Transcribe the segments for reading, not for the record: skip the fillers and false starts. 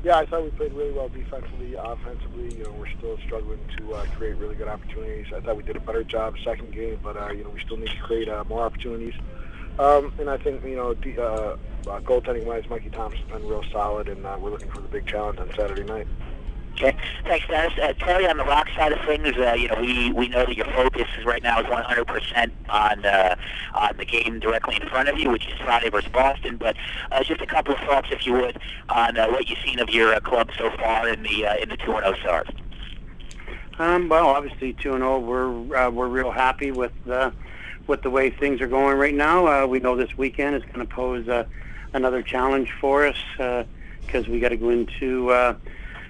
Yeah, I thought we played really well defensively, offensively. We're still struggling to create really good opportunities. I thought we did a better job second game, but we still need to create more opportunities. And I think goaltending-wise, Mikey Thompson's been real solid, and we're looking for the big challenge on Saturday night. Okay, thanks, Dennis. Terry, on the Rock side of things, we know that your focus is right now is 100% on the game directly in front of you, which is Friday versus Boston. But just a couple of thoughts, if you would, on what you've seen of your club so far in the 2-0 start. Well, obviously 2-0. We're real happy with the way things are going right now. We know this weekend is going to pose another challenge for us because we got to go into.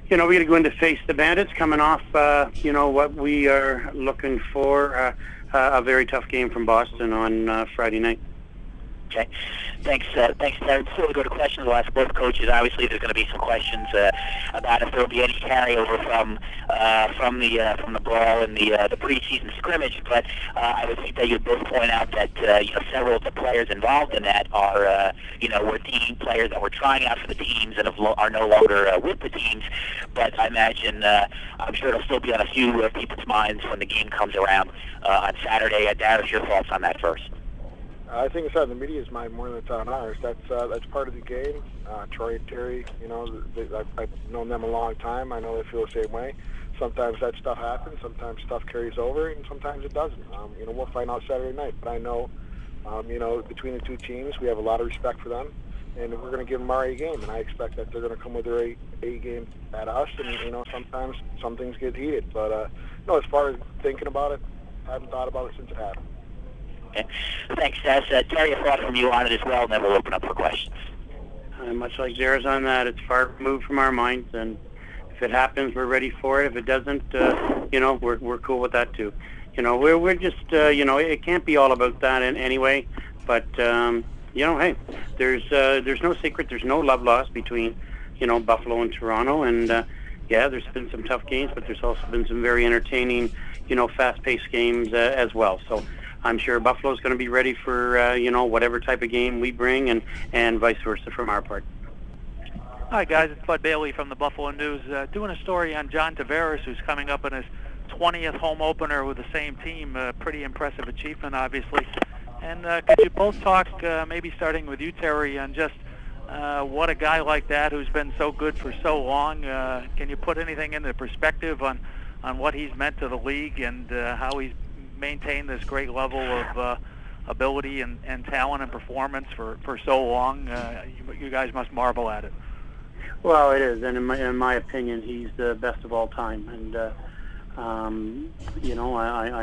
We got to go in to face the Bandits coming off, what we are looking for, a very tough game from Boston on Friday night. Okay. Thanks, Terry. Before we go to questions, we'll ask both coaches. Obviously, there's going to be some questions about if there will be any carryover from the brawl and the preseason scrimmage. But I would think that you'd both point out that several of the players involved in that are were team players that were trying out for the teams and are no longer with the teams. But I imagine I'm sure it'll still be on a few people's minds when the game comes around on Saturday. Darius, your thoughts on that first? I think it's on the media's mind more than it's on ours. That's part of the game. Troy and Terry, I've known them a long time. I know they feel the same way. Sometimes that stuff happens. Sometimes stuff carries over, and sometimes it doesn't. We'll find out Saturday night. But I know, between the two teams, we have a lot of respect for them, and we're going to give them our A game. And I expect that they're going to come with their A game at us. And sometimes some things get heated. But as far as thinking about it, I haven't thought about it since it happened. Okay. Thanks, Des. Terry, a thought from you on it as well, and then we'll open up for questions. Much like Darius on that, it's far removed from our minds, and if it happens, we're ready for it. If it doesn't, we're cool with that too. We're just, it can't be all about that in any way. But hey, there's no secret. There's no love lost between, Buffalo and Toronto, and there's been some tough games, but there's also been some very entertaining, fast-paced games as well. So I'm sure Buffalo's going to be ready for, whatever type of game we bring and vice versa from our part. Hi, guys. It's Bud Bailey from the Buffalo News. Doing a story on John Tavares, who's coming up in his 20th home opener with the same team. Pretty impressive achievement, obviously. And could you both talk, maybe starting with you, Terry, on just what a guy like that who's been so good for so long, can you put anything into perspective on what he's meant to the league and how he's maintain this great level of ability and talent and performance for so long? You guys must marvel at it. Well, it is, and in my opinion, he's the best of all time. And I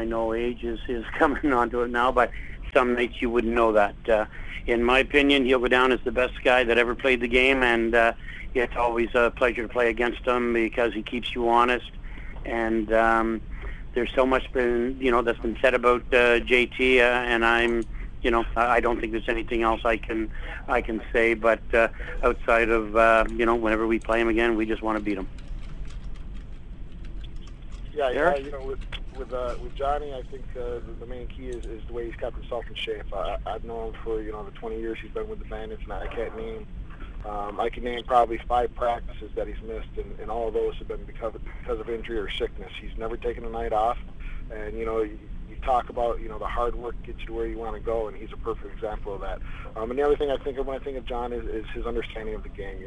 know age is coming onto it now, but some nights you wouldn't know that. In my opinion, he'll go down as the best guy that ever played the game, and it's always a pleasure to play against him because he keeps you honest. And there's so much that's been said about JT, and I don't think there's anything else I can say. But outside of whenever we play him again, we just want to beat him. Yeah. With Johnny, I think the main key is the way he's kept himself in shape. I've known him for the 20 years he's been with the Bandits, and I can name probably 5 practices that he's missed, and all of those have been because of injury or sickness. He's never taken a night off, and you talk about the hard work gets you to where you want to go, and he's a perfect example of that. And the other thing I think of when I think of John is his understanding of the game.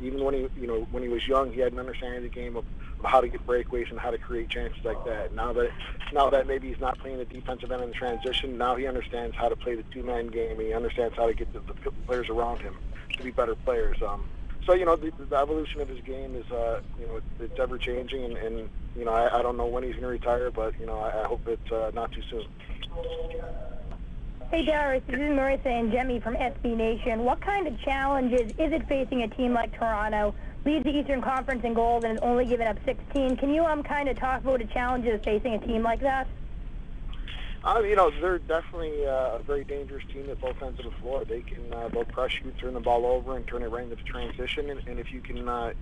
Even when he was young, he had an understanding of the game of how to get breakaways and how to create chances like that. Now that maybe he's not playing the defensive end in the transition, now he understands how to play the two-man game, and he understands how to get the players around him to be better players. So the evolution of his game is it's ever changing, and I don't know when he's going to retire, but I hope it's not too soon. Hey Darius, this is Marissa and Jemmy from SB Nation. What kind of challenges is it facing a team like Toronto, leads the Eastern Conference in goals and has only given up 16? Can you kind of talk about the challenges facing a team like that? They're definitely a very dangerous team at both ends of the floor. They can both press you, turn the ball over, and turn it right into the transition. And if you can,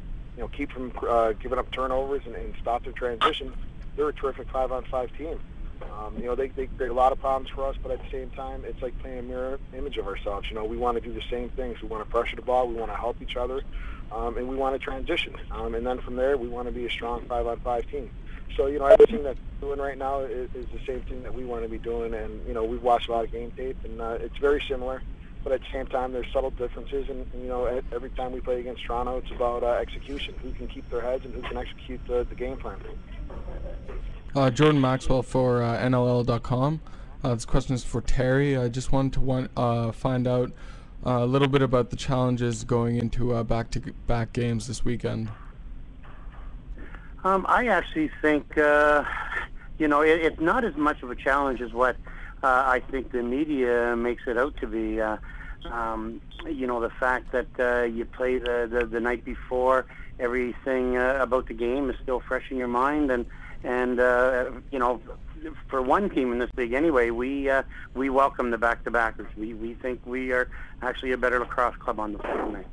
keep them giving up turnovers and stop their transition, they're a terrific 5-on-5 team. They're a lot of problems for us, but at the same time, it's like playing a mirror image of ourselves. We want to do the same things. We want to pressure the ball. We want to help each other, and we want to transition. And then from there, we want to be a strong 5-on-5 team. So, everything that we're doing right now is the same thing that we want to be doing. And, we've watched a lot of game tape, and it's very similar. But at the same time, there's subtle differences. And every time we play against Toronto, it's about execution. Who can keep their heads and who can execute the game plan. Jordan Maxwell for NLL.com. This question is for Terry. I just wanted to find out a little bit about the challenges going into back-to-back games this weekend. I actually think, it's not as much of a challenge as what I think the media makes it out to be. The fact that you play the night before, everything about the game is still fresh in your mind, and for one team in this league anyway, we welcome the back-to-backers. We think we are actually a better lacrosse club on the field tonight.